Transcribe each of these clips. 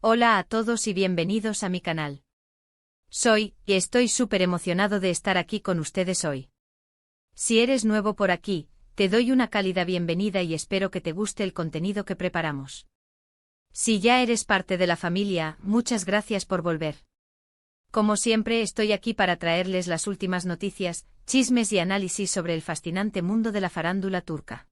Hola a todos y bienvenidos a mi canal. Y estoy súper emocionado de estar aquí con ustedes hoy. Si eres nuevo por aquí, te doy una cálida bienvenida y espero que te guste el contenido que preparamos. Si ya eres parte de la familia, muchas gracias por volver. Como siempre, estoy aquí para traerles las últimas noticias, chismes y análisis sobre el fascinante mundo de la farándula turca.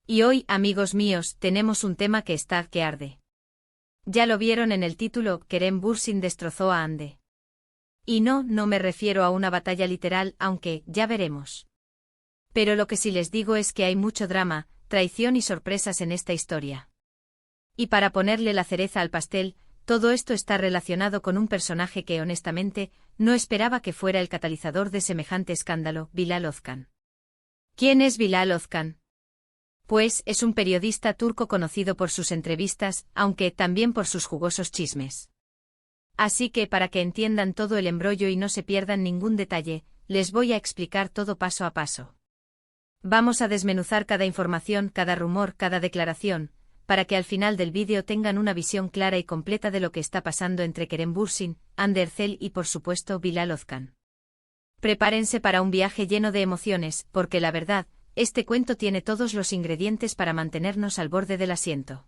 Y hoy, amigos míos, tenemos un tema que está que arde. Ya lo vieron en el título, Kerem Bürsin destrozó a Hande. Y no me refiero a una batalla literal, aunque, ya veremos. Pero lo que sí les digo es que hay mucho drama, traición y sorpresas en esta historia. Y para ponerle la cereza al pastel, todo esto está relacionado con un personaje que honestamente, no esperaba que fuera el catalizador de semejante escándalo, Bilal Özkan. ¿Quién es Bilal Özkan? Pues es un periodista turco conocido por sus entrevistas, aunque también por sus jugosos chismes. Así que para que entiendan todo el embrollo y no se pierdan ningún detalle, les voy a explicar todo paso a paso. Vamos a desmenuzar cada información, cada rumor, cada declaración, para que al final del vídeo tengan una visión clara y completa de lo que está pasando entre Kerem Bürsin, Hande Erçel y por supuesto Bilal Özkan. Prepárense para un viaje lleno de emociones, porque la verdad, este cuento tiene todos los ingredientes para mantenernos al borde del asiento.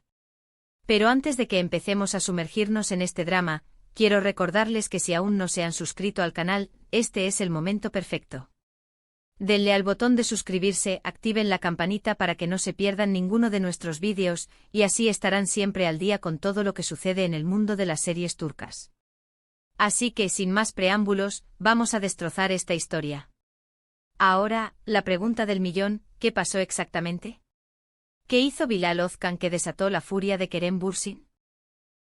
Pero antes de que empecemos a sumergirnos en este drama, quiero recordarles que si aún no se han suscrito al canal, este es el momento perfecto. Denle al botón de suscribirse, activen la campanita para que no se pierdan ninguno de nuestros vídeos, y así estarán siempre al día con todo lo que sucede en el mundo de las series turcas. Así que sin más preámbulos, vamos a destrozar esta historia. Ahora, la pregunta del millón, ¿qué pasó exactamente? ¿Qué hizo Bilal Özkan que desató la furia de Kerem Bürsin?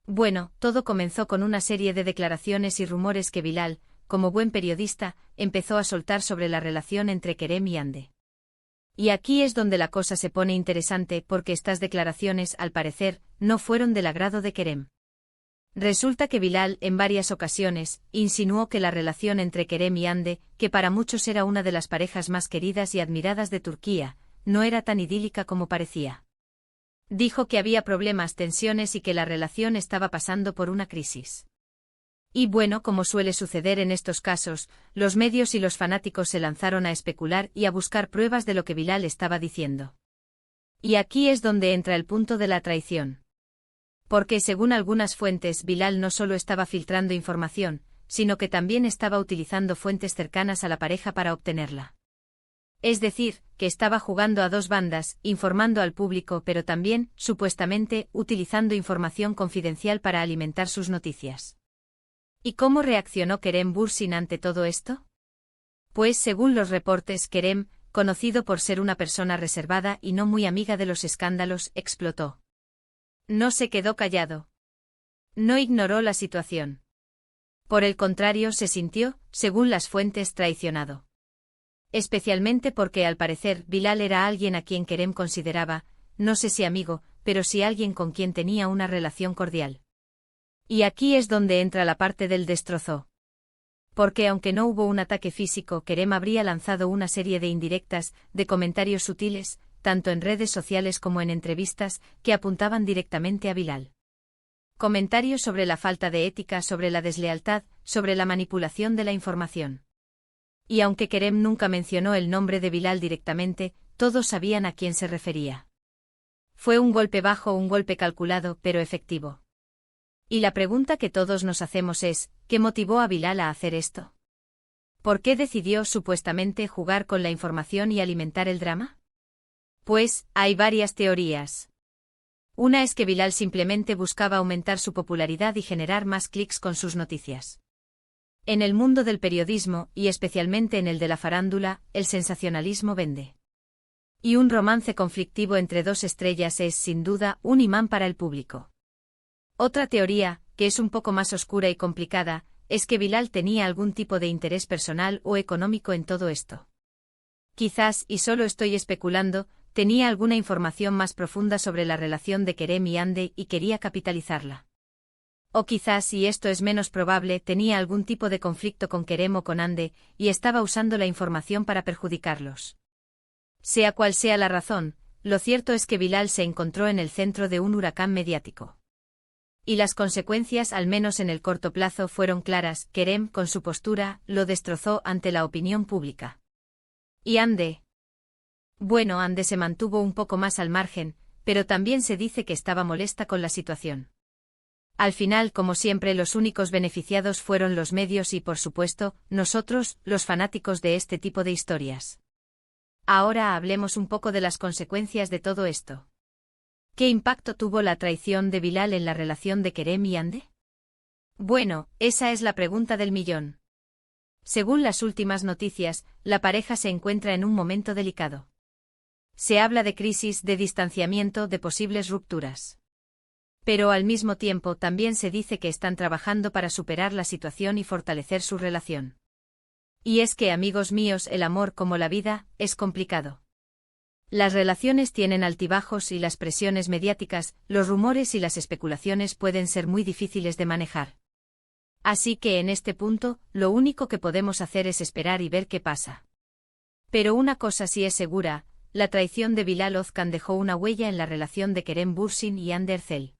Bueno, todo comenzó con una serie de declaraciones y rumores que Bilal, como buen periodista, empezó a soltar sobre la relación entre Kerem y Hande. Y aquí es donde la cosa se pone interesante porque estas declaraciones, al parecer, no fueron del agrado de Kerem. Resulta que Bilal, en varias ocasiones, insinuó que la relación entre Kerem y Hande, que para muchos era una de las parejas más queridas y admiradas de Turquía, no era tan idílica como parecía. Dijo que había problemas, tensiones y que la relación estaba pasando por una crisis. Y bueno, como suele suceder en estos casos, los medios y los fanáticos se lanzaron a especular y a buscar pruebas de lo que Bilal estaba diciendo. Y aquí es donde entra el punto de la traición. Porque según algunas fuentes, Bilal no solo estaba filtrando información, sino que también estaba utilizando fuentes cercanas a la pareja para obtenerla. Es decir, que estaba jugando a dos bandas, informando al público pero también, supuestamente, utilizando información confidencial para alimentar sus noticias. ¿Y cómo reaccionó Kerem Bürsin ante todo esto? Pues según los reportes, Kerem, conocido por ser una persona reservada y no muy amiga de los escándalos, explotó. No se quedó callado. No ignoró la situación. Por el contrario, se sintió, según las fuentes, traicionado. Especialmente porque al parecer Bilal era alguien a quien Kerem consideraba, no sé si amigo, pero sí alguien con quien tenía una relación cordial. Y aquí es donde entra la parte del destrozo. Porque aunque no hubo un ataque físico, Kerem habría lanzado una serie de indirectas, de comentarios sutiles, tanto en redes sociales como en entrevistas, que apuntaban directamente a Bilal. Comentarios sobre la falta de ética, sobre la deslealtad, sobre la manipulación de la información. Y aunque Kerem nunca mencionó el nombre de Bilal directamente, todos sabían a quién se refería. Fue un golpe bajo, un golpe calculado, pero efectivo. Y la pregunta que todos nos hacemos es, ¿qué motivó a Bilal a hacer esto? ¿Por qué decidió supuestamente jugar con la información y alimentar el drama? Pues, hay varias teorías. Una es que Bilal simplemente buscaba aumentar su popularidad y generar más clics con sus noticias. En el mundo del periodismo, y especialmente en el de la farándula, el sensacionalismo vende. Y un romance conflictivo entre dos estrellas es, sin duda, un imán para el público. Otra teoría, que es un poco más oscura y complicada, es que Bilal tenía algún tipo de interés personal o económico en todo esto. Quizás, y solo estoy especulando, tenía alguna información más profunda sobre la relación de Kerem y Hande y quería capitalizarla. O quizás, y esto es menos probable, tenía algún tipo de conflicto con Kerem o con Hande, y estaba usando la información para perjudicarlos. Sea cual sea la razón, lo cierto es que Bilal se encontró en el centro de un huracán mediático. Y las consecuencias, al menos en el corto plazo, fueron claras. Kerem, con su postura, lo destrozó ante la opinión pública. ¿Y Hande? Bueno, Hande se mantuvo un poco más al margen, pero también se dice que estaba molesta con la situación. Al final, como siempre, los únicos beneficiados fueron los medios y, por supuesto, nosotros, los fanáticos de este tipo de historias. Ahora hablemos un poco de las consecuencias de todo esto. ¿Qué impacto tuvo la traición de Bilal en la relación de Kerem y Hande? Bueno, esa es la pregunta del millón. Según las últimas noticias, la pareja se encuentra en un momento delicado. Se habla de crisis, de distanciamiento, de posibles rupturas. Pero al mismo tiempo también se dice que están trabajando para superar la situación y fortalecer su relación. Y es que, amigos míos, el amor, como la vida, es complicado. Las relaciones tienen altibajos y las presiones mediáticas, los rumores y las especulaciones pueden ser muy difíciles de manejar. Así que en este punto, lo único que podemos hacer es esperar y ver qué pasa. Pero una cosa sí es segura, la traición de Bilal Ozkan dejó una huella en la relación de Kerem Bürsin y Hande Erçel.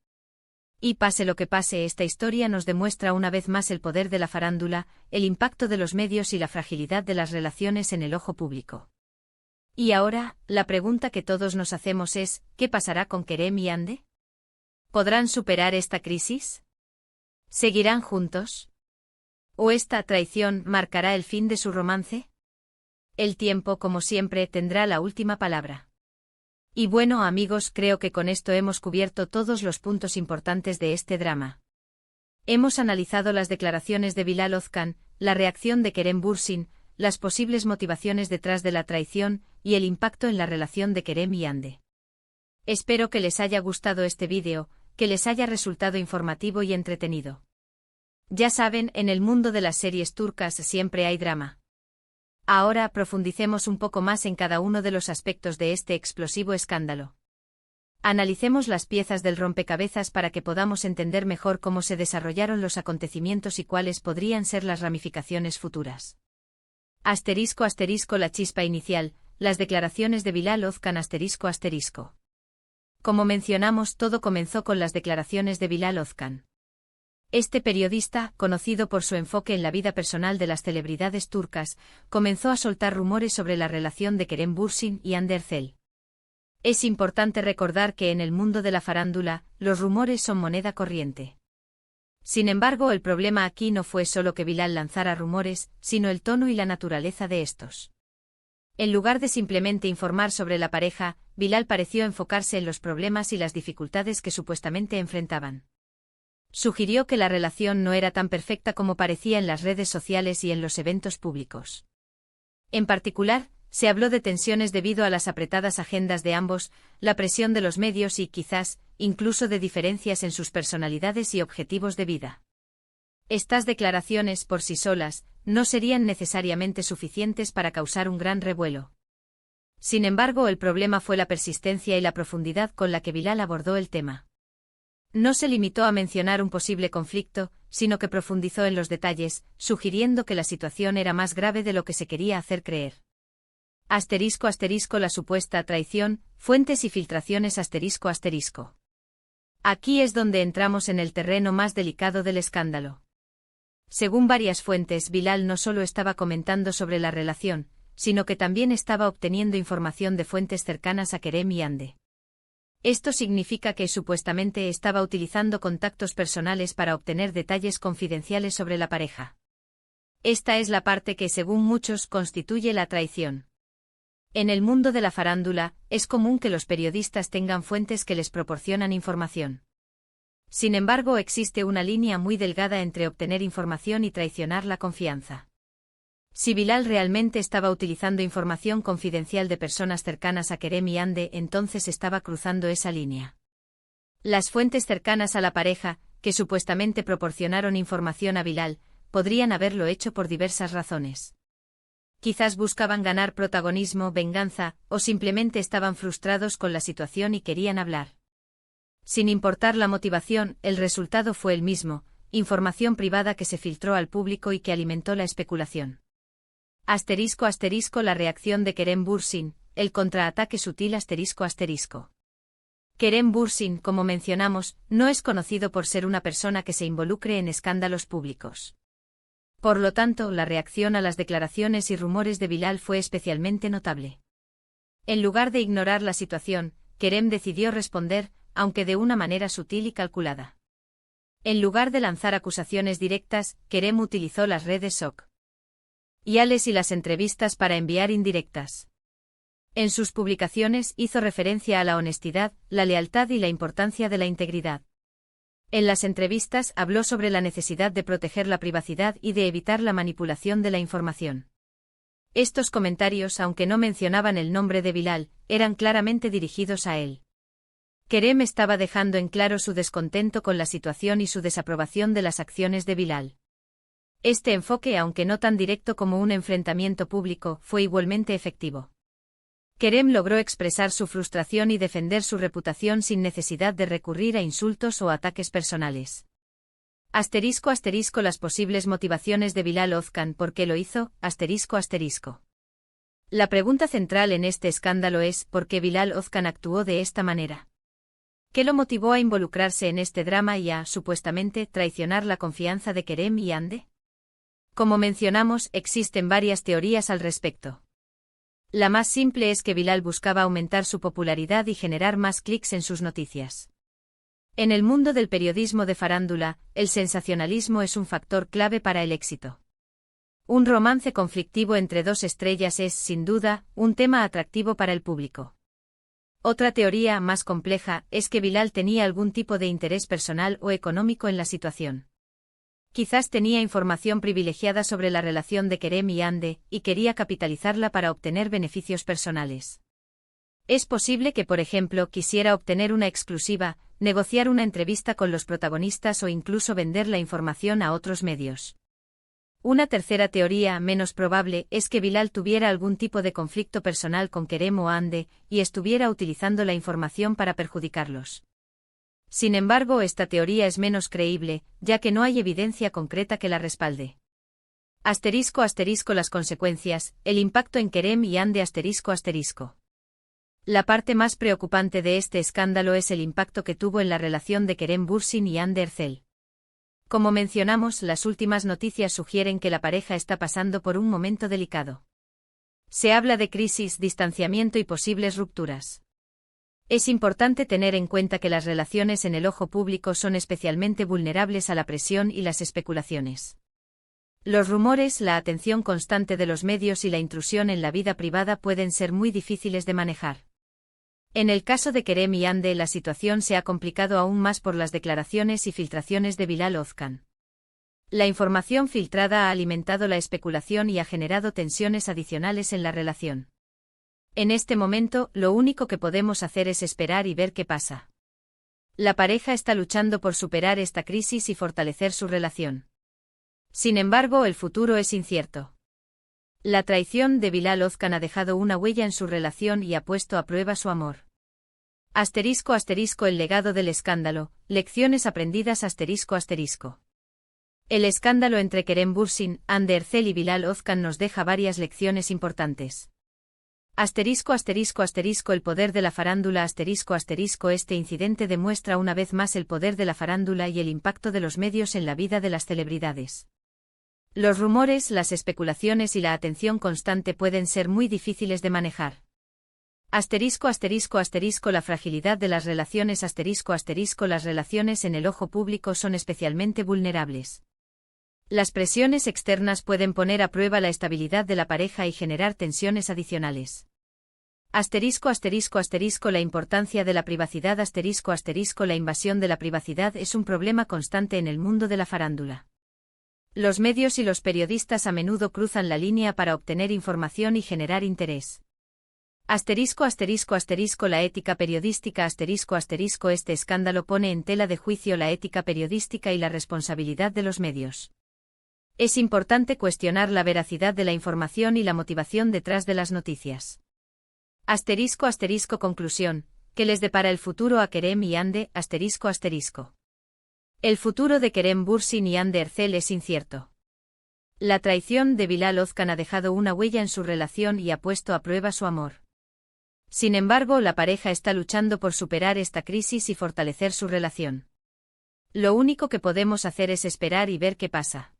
Y pase lo que pase, esta historia nos demuestra una vez más el poder de la farándula, el impacto de los medios y la fragilidad de las relaciones en el ojo público. Y ahora, la pregunta que todos nos hacemos es, ¿qué pasará con Kerem y Hande? ¿Podrán superar esta crisis? ¿Seguirán juntos? ¿O esta traición marcará el fin de su romance? El tiempo, como siempre, tendrá la última palabra. Y bueno, amigos, creo que con esto hemos cubierto todos los puntos importantes de este drama. Hemos analizado las declaraciones de Bilal Ozkan, la reacción de Kerem Bürsin, las posibles motivaciones detrás de la traición y el impacto en la relación de Kerem y Hande. Espero que les haya gustado este vídeo, que les haya resultado informativo y entretenido. Ya saben, en el mundo de las series turcas siempre hay drama. Ahora profundicemos un poco más en cada uno de los aspectos de este explosivo escándalo. Analicemos las piezas del rompecabezas para que podamos entender mejor cómo se desarrollaron los acontecimientos y cuáles podrían ser las ramificaciones futuras. Asterisco asterisco la chispa inicial, las declaraciones de Bilal Ozkan asterisco asterisco. Como mencionamos, todo comenzó con las declaraciones de Bilal Ozkan. Este periodista, conocido por su enfoque en la vida personal de las celebridades turcas, comenzó a soltar rumores sobre la relación de Kerem Bürsin y Hande Erçel. Es importante recordar que en el mundo de la farándula, los rumores son moneda corriente. Sin embargo, el problema aquí no fue solo que Bilal lanzara rumores, sino el tono y la naturaleza de estos. En lugar de simplemente informar sobre la pareja, Bilal pareció enfocarse en los problemas y las dificultades que supuestamente enfrentaban. Sugirió que la relación no era tan perfecta como parecía en las redes sociales y en los eventos públicos. En particular, se habló de tensiones debido a las apretadas agendas de ambos, la presión de los medios y, quizás, incluso de diferencias en sus personalidades y objetivos de vida. Estas declaraciones, por sí solas, no serían necesariamente suficientes para causar un gran revuelo. Sin embargo, el problema fue la persistencia y la profundidad con la que Bilal abordó el tema. No se limitó a mencionar un posible conflicto, sino que profundizó en los detalles, sugiriendo que la situación era más grave de lo que se quería hacer creer. Asterisco asterisco la supuesta traición, fuentes y filtraciones asterisco asterisco. Aquí es donde entramos en el terreno más delicado del escándalo. Según varias fuentes, Bilal no solo estaba comentando sobre la relación, sino que también estaba obteniendo información de fuentes cercanas a Kerem y Hande. Esto significa que supuestamente estaba utilizando contactos personales para obtener detalles confidenciales sobre la pareja. Esta es la parte que, según muchos, constituye la traición. En el mundo de la farándula, es común que los periodistas tengan fuentes que les proporcionan información. Sin embargo, existe una línea muy delgada entre obtener información y traicionar la confianza. Si Bilal realmente estaba utilizando información confidencial de personas cercanas a Kerem y Hande, entonces estaba cruzando esa línea. Las fuentes cercanas a la pareja, que supuestamente proporcionaron información a Bilal, podrían haberlo hecho por diversas razones. Quizás buscaban ganar protagonismo, venganza, o simplemente estaban frustrados con la situación y querían hablar. Sin importar la motivación, el resultado fue el mismo: información privada que se filtró al público y que alimentó la especulación. Asterisco asterisco la reacción de Kerem Bürsin, el contraataque sutil asterisco asterisco. Kerem Bürsin, como mencionamos, no es conocido por ser una persona que se involucre en escándalos públicos. Por lo tanto, la reacción a las declaraciones y rumores de Bilal fue especialmente notable. En lugar de ignorar la situación, Kerem decidió responder, aunque de una manera sutil y calculada. En lugar de lanzar acusaciones directas, Kerem utilizó las redes sociales y las entrevistas para enviar indirectas. En sus publicaciones hizo referencia a la honestidad, la lealtad y la importancia de la integridad. En las entrevistas habló sobre la necesidad de proteger la privacidad y de evitar la manipulación de la información. Estos comentarios, aunque no mencionaban el nombre de Bilal, eran claramente dirigidos a él. Kerem estaba dejando en claro su descontento con la situación y su desaprobación de las acciones de Bilal. Este enfoque, aunque no tan directo como un enfrentamiento público, fue igualmente efectivo. Kerem logró expresar su frustración y defender su reputación sin necesidad de recurrir a insultos o ataques personales. *** Las posibles motivaciones de Bilal Ozkan. ¿Por qué lo hizo? ***. La pregunta central en este escándalo es ¿por qué Bilal Ozkan actuó de esta manera? ¿Qué lo motivó a involucrarse en este drama y a, supuestamente, traicionar la confianza de Kerem y Hande? Como mencionamos, existen varias teorías al respecto. La más simple es que Bilal buscaba aumentar su popularidad y generar más clics en sus noticias. En el mundo del periodismo de farándula, el sensacionalismo es un factor clave para el éxito. Un romance conflictivo entre dos estrellas es, sin duda, un tema atractivo para el público. Otra teoría, más compleja, es que Bilal tenía algún tipo de interés personal o económico en la situación. Quizás tenía información privilegiada sobre la relación de Kerem y Hande, y quería capitalizarla para obtener beneficios personales. Es posible que, por ejemplo, quisiera obtener una exclusiva, negociar una entrevista con los protagonistas o incluso vender la información a otros medios. Una tercera teoría, menos probable, es que Bilal tuviera algún tipo de conflicto personal con Kerem o Hande, y estuviera utilizando la información para perjudicarlos. Sin embargo, esta teoría es menos creíble, ya que no hay evidencia concreta que la respalde. *** Las consecuencias, el impacto en Kerem y Hande ***. La parte más preocupante de este escándalo es el impacto que tuvo en la relación de Kerem Bürsin y Hande Erçel. Como mencionamos, las últimas noticias sugieren que la pareja está pasando por un momento delicado. Se habla de crisis, distanciamiento y posibles rupturas. Es importante tener en cuenta que las relaciones en el ojo público son especialmente vulnerables a la presión y las especulaciones. Los rumores, la atención constante de los medios y la intrusión en la vida privada pueden ser muy difíciles de manejar. En el caso de Kerem y Hande, la situación se ha complicado aún más por las declaraciones y filtraciones de Bilal Ozkan. La información filtrada ha alimentado la especulación y ha generado tensiones adicionales en la relación. En este momento, lo único que podemos hacer es esperar y ver qué pasa. La pareja está luchando por superar esta crisis y fortalecer su relación. Sin embargo, el futuro es incierto. La traición de Bilal Ozkan ha dejado una huella en su relación y ha puesto a prueba su amor. *** El legado del escándalo, lecciones aprendidas ***. El escándalo entre Kerem Bürsin, Hande Erçel y Bilal Ozkan nos deja varias lecciones importantes. El poder de la farándula Este incidente demuestra una vez más el poder de la farándula y el impacto de los medios en la vida de las celebridades. Los rumores, las especulaciones y la atención constante pueden ser muy difíciles de manejar. La fragilidad de las relaciones Las relaciones en el ojo público son especialmente vulnerables. Las presiones externas pueden poner a prueba la estabilidad de la pareja y generar tensiones adicionales. La importancia de la privacidad La invasión de la privacidad es un problema constante en el mundo de la farándula. Los medios y los periodistas a menudo cruzan la línea para obtener información y generar interés. La ética periodística Este escándalo pone en tela de juicio la ética periodística y la responsabilidad de los medios. Es importante cuestionar la veracidad de la información y la motivación detrás de las noticias. Conclusión, ¿qué les depara el futuro a Kerem y Hande? El futuro de Kerem Bürsin y Hande Erçel es incierto. La traición de Bilal Ozkan ha dejado una huella en su relación y ha puesto a prueba su amor. Sin embargo, la pareja está luchando por superar esta crisis y fortalecer su relación. Lo único que podemos hacer es esperar y ver qué pasa.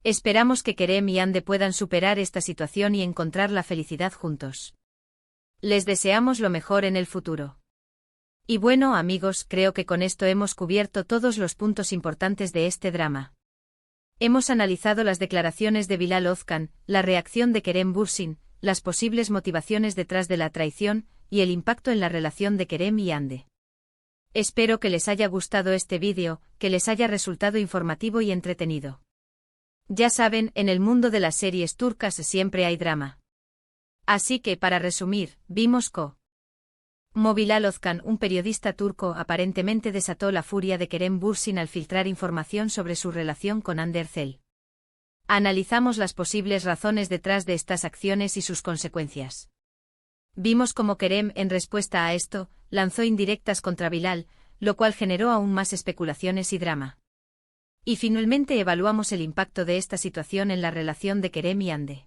Esperamos que Kerem y Hande puedan superar esta situación y encontrar la felicidad juntos. Les deseamos lo mejor en el futuro. Y bueno, amigos, creo que con esto hemos cubierto todos los puntos importantes de este drama. Hemos analizado las declaraciones de Bilal Ozcan, la reacción de Kerem Bürsin, las posibles motivaciones detrás de la traición, y el impacto en la relación de Kerem y Hande. Espero que les haya gustado este vídeo, que les haya resultado informativo y entretenido. Ya saben, en el mundo de las series turcas siempre hay drama. Así que, para resumir, vimos Bilal Ozcan, un periodista turco, aparentemente desató la furia de Kerem Bürsin al filtrar información sobre su relación con Hande Erçel. Analizamos las posibles razones detrás de estas acciones y sus consecuencias. Vimos cómo Kerem, en respuesta a esto, lanzó indirectas contra Bilal, lo cual generó aún más especulaciones y drama. Y finalmente evaluamos el impacto de esta situación en la relación de Kerem y Hande.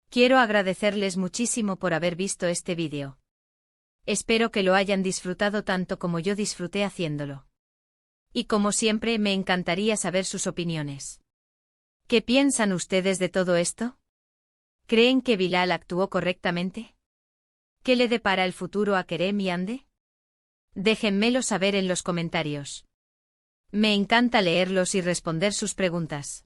Quiero agradecerles muchísimo por haber visto este vídeo. Espero que lo hayan disfrutado tanto como yo disfruté haciéndolo. Y como siempre, me encantaría saber sus opiniones. ¿Qué piensan ustedes de todo esto? ¿Creen que Bilal actuó correctamente? ¿Qué le depara el futuro a Kerem y Hande? Déjenmelo saber en los comentarios. Me encanta leerlos y responder sus preguntas.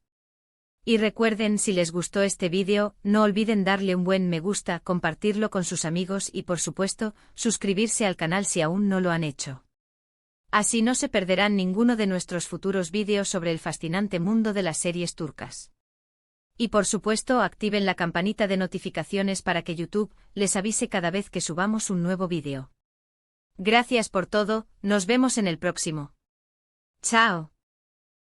Y recuerden, si les gustó este vídeo, no olviden darle un buen me gusta, compartirlo con sus amigos y por supuesto, suscribirse al canal si aún no lo han hecho. Así no se perderán ninguno de nuestros futuros vídeos sobre el fascinante mundo de las series turcas. Y por supuesto, activen la campanita de notificaciones para que YouTube les avise cada vez que subamos un nuevo vídeo. Gracias por todo, nos vemos en el próximo. Chao.